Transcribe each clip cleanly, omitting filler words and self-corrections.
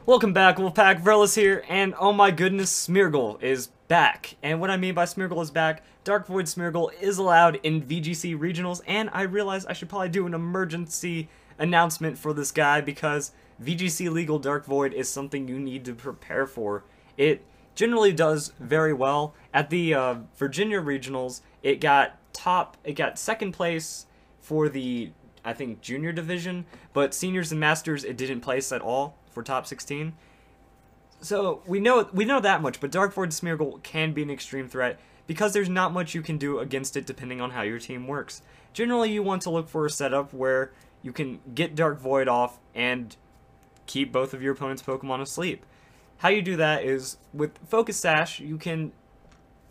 Welcome back, Wolfpack. Verlis here, and oh my goodness, Smeargle is back. And what I mean by Smeargle is back, Dark Void Smeargle is allowed in VGC regionals, and I realized I should probably do an emergency announcement for this guy because VGC legal Dark Void is something you need to prepare for. It generally does very well. At the Virginia regionals, it got second place for the, I think, junior division, but seniors and masters it didn't place at all for top 16. So we know that much, but Dark Void Smeargle can be an extreme threat because there's not much you can do against it depending on how your team works. Generally, you want to look for a setup where you can get Dark Void off and keep both of your opponent's Pokemon asleep. How you do that is with Focus Sash, you can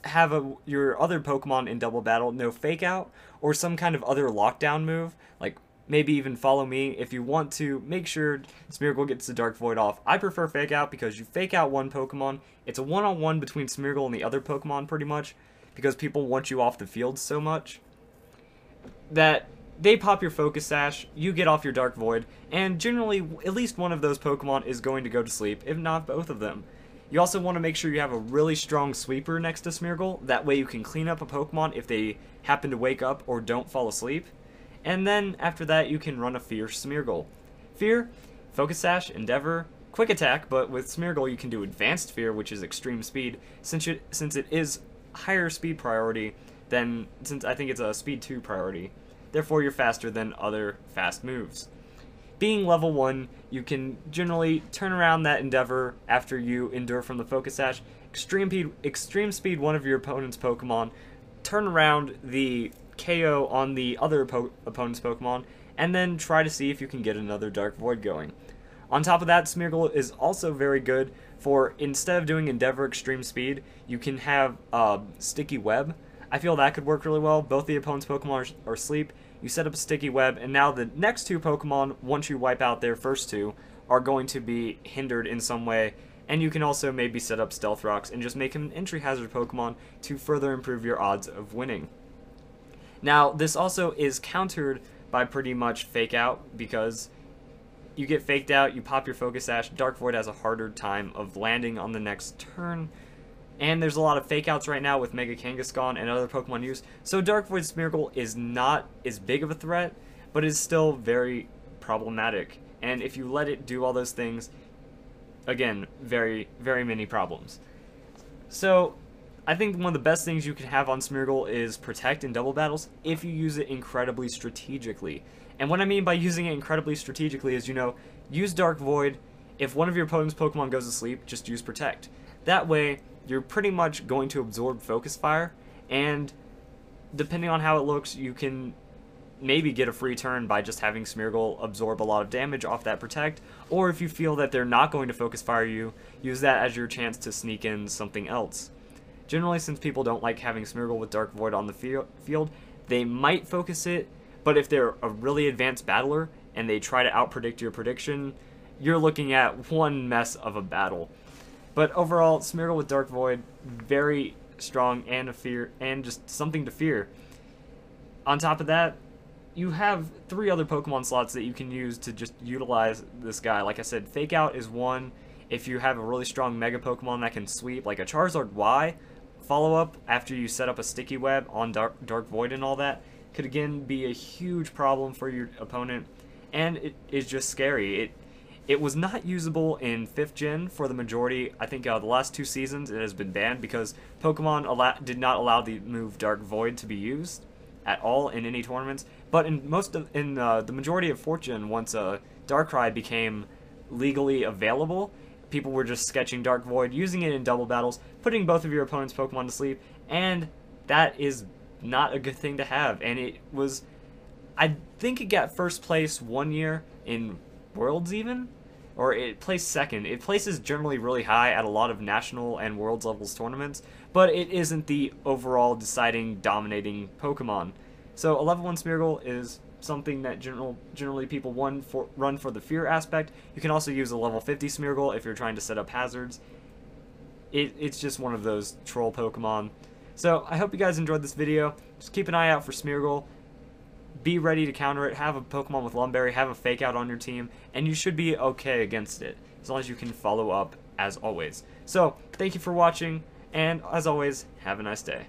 have your other Pokemon in double battle, no Fake Out, or some kind of other lockdown move, like maybe even Follow Me if you want to make sure Smeargle gets the Dark Void off. I prefer Fake Out because you Fake Out one Pokemon. It's a one-on-one between Smeargle and the other Pokemon pretty much because people want you off the field so much that they pop your Focus Sash, you get off your Dark Void, and generally at least one of those Pokemon is going to go to sleep, if not both of them. You also want to make sure you have a really strong sweeper next to Smeargle, that way you can clean up a Pokemon if they happen to wake up or don't fall asleep. And then, after that, you can run a Fierce Smeargle. Fear, Focus Sash, Endeavor, Quick Attack, but with Smeargle you can do Advanced Fear, which is Extreme Speed, since it is higher speed priority than, since I think it's a Speed 2 priority. Therefore, you're faster than other fast moves. Being level 1, you can generally turn around that Endeavor after you endure from the Focus Sash, extreme speed one of your opponent's Pokemon, turn around the KO on the other opponent's Pokemon, and then try to see if you can get another Dark Void going. On top of that, Smeargle is also very good for, instead of doing Endeavor Extreme Speed, you can have Sticky Web. I feel that could work really well. Both the opponent's Pokemon are asleep, you set up a Sticky Web, and now the next two Pokemon, once you wipe out their first two, are going to be hindered in some way, and you can also maybe set up Stealth Rocks and just make him an entry hazard Pokemon to further improve your odds of winning. Now, this also is countered by pretty much Fake Out, because you get faked out, you pop your Focus Sash, Dark Void has a harder time of landing on the next turn, and there's a lot of Fake Outs right now with Mega Kangaskhan and other Pokemon used, so Dark Void Smeargle is not as big of a threat, but is still very problematic, and if you let it do all those things, again, very, very many problems. So I think one of the best things you can have on Smeargle is Protect in double battles if you use it incredibly strategically. And what I mean by using it incredibly strategically is, use Dark Void. If one of your opponent's Pokemon goes to sleep, just use Protect. That way, you're pretty much going to absorb Focus Fire, and depending on how it looks, you can maybe get a free turn by just having Smeargle absorb a lot of damage off that Protect, or if you feel that they're not going to Focus Fire you, use that as your chance to sneak in something else. Generally, since people don't like having Smeargle with Dark Void on the field, they might focus it, but if they're a really advanced battler and they try to outpredict your prediction, you're looking at one mess of a battle. But overall, Smeargle with Dark Void, very strong and just something to fear. On top of that, you have 3 other Pokemon slots that you can use to just utilize this guy. Like I said, Fake Out is one. If you have a really strong Mega Pokemon that can sweep, like a Charizard Y, follow-up after you set up a Sticky Web on Dark Void and all that could again be a huge problem for your opponent, and it is just scary. It was not usable in 5th gen for the majority. I think the last 2 seasons it has been banned because Pokemon did not allow the move Dark Void to be used at all in any tournaments. But in the majority of 4th gen, once Darkrai became legally available, people were just sketching Dark Void, using it in double battles, putting both of your opponent's Pokemon to sleep, and that is not a good thing to have. And it was, I think it got first place one year in Worlds even, or it placed second. It places generally really high at a lot of national and Worlds levels tournaments, but it isn't the overall deciding, dominating Pokemon. So a level 1 Smeargle is something that generally people run for the fear aspect. You can also use a level 50 Smeargle if you're trying to set up hazards. It's just one of those troll Pokemon. So I hope you guys enjoyed this video. Just keep an eye out for Smeargle. be ready to counter it, have a Pokemon with Lumberry, have a Fake Out on your team, and you should be okay against it, as long as you can follow up as always. So, thank you for watching, and as always, have a nice day.